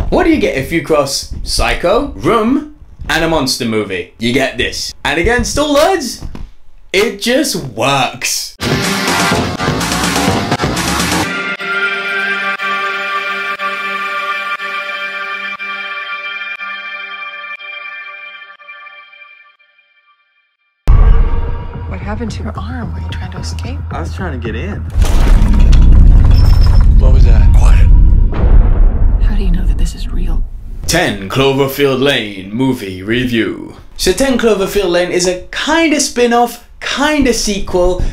What do you get if you cross Psycho, Room, and a monster movie? You get this. And against all odds, it just works. What happened to your arm? Were you trying to escape? I was trying to get in. What was that? Quiet. How do you know that this is real? 10 Cloverfield Lane movie review. So 10 Cloverfield Lane is a kind of spin-off, kind of sequel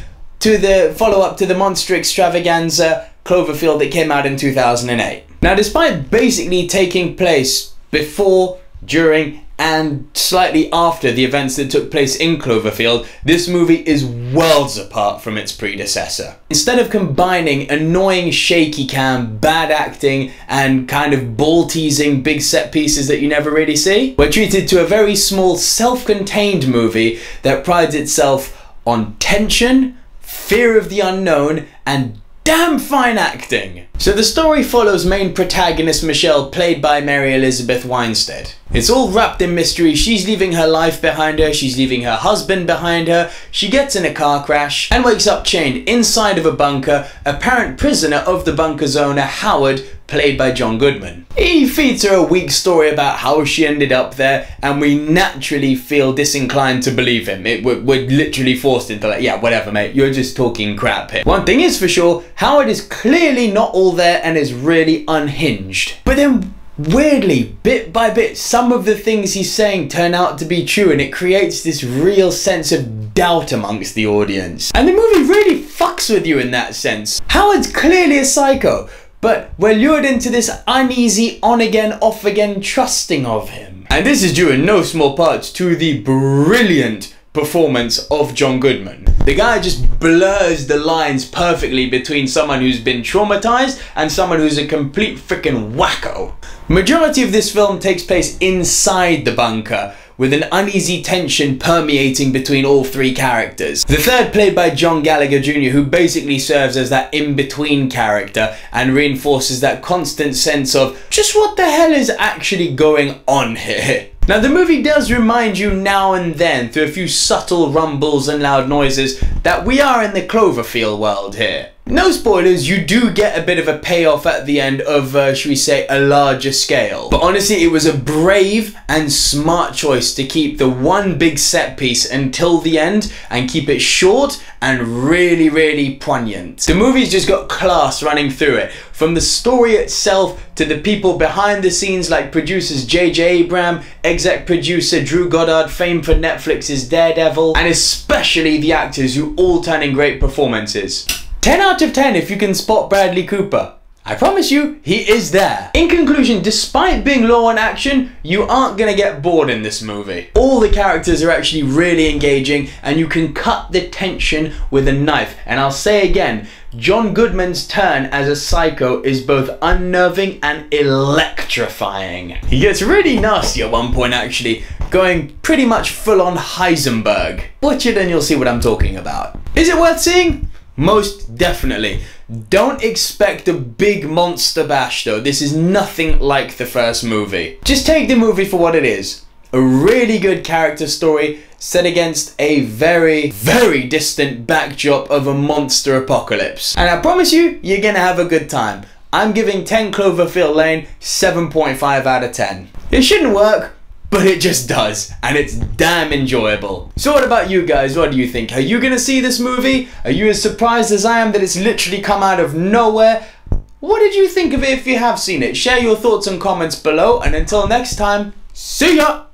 to the follow-up to the monster extravaganza Cloverfield that came out in 2008. Now, despite basically taking place before, during, and slightly after the events that took place in Cloverfield, this movie is worlds apart from its predecessor. Instead of combining annoying shaky cam, bad acting, and kind of ball-teasing big set pieces that you never really see, we're treated to a very small, self-contained movie that prides itself on tension, fear of the unknown, and damn fine acting. So the story follows main protagonist Michelle, played by Mary Elizabeth Winstead. It's all wrapped in mystery. She's leaving her life behind her, she's leaving her husband behind her, she gets in a car crash and wakes up chained inside of a bunker, apparent prisoner of the bunker's owner, Howard, played by John Goodman. He feeds her a weak story about how she ended up there, and we naturally feel disinclined to believe him. We're literally forced into like, yeah, whatever mate, you're just talking crap here. One thing is for sure, Howard is clearly not all there and is really unhinged. But then weirdly, bit by bit, some of the things he's saying turn out to be true, and it creates this real sense of doubt amongst the audience. And the movie really fucks with you in that sense. Howard's clearly a psycho, but we're lured into this uneasy on-again, off-again trusting of him. And this is due in no small part to the brilliant performance of John Goodman. The guy just blurs the lines perfectly between someone who's been traumatized and someone who's a complete freaking wacko. Majority of this film takes place inside the bunker, with an uneasy tension permeating between all three characters. The third, played by John Gallagher Jr., who basically serves as that in-between character and reinforces that constant sense of just what the hell is actually going on here. Now, the movie does remind you now and then, through a few subtle rumbles and loud noises, that we are in the Cloverfield world here. No spoilers, you do get a bit of a payoff at the end of, should we say, a larger scale. But honestly, it was a brave and smart choice to keep the one big set piece until the end and keep it short and really, really poignant. The movie's just got class running through it. From the story itself to the people behind the scenes like producers J.J. Abrams, exec producer Drew Goddard, famed for Netflix's Daredevil, and especially the actors who all turn in great performances. 10 out of 10 if you can spot Bradley Cooper. I promise you, he is there. In conclusion, despite being low on action, you aren't gonna get bored in this movie. All the characters are actually really engaging, and you can cut the tension with a knife. And I'll say again, John Goodman's turn as a psycho is both unnerving and electrifying. He gets really nasty at one point actually, going pretty much full on Heisenberg. Watch it and you'll see what I'm talking about. Is it worth seeing? Most definitely. Don't expect a big monster bash though. This is nothing like the first movie. Just take the movie for what it is. A really good character story set against a very, very distant backdrop of a monster apocalypse. And I promise you, you're gonna have a good time. I'm giving 10 Cloverfield Lane 7.5 out of 10. It shouldn't work, but it just does, and it's damn enjoyable. So what about you guys? What do you think? Are you gonna see this movie? Are you as surprised as I am that it's literally come out of nowhere? What did you think of it if you have seen it? Share your thoughts and comments below, and until next time, see ya!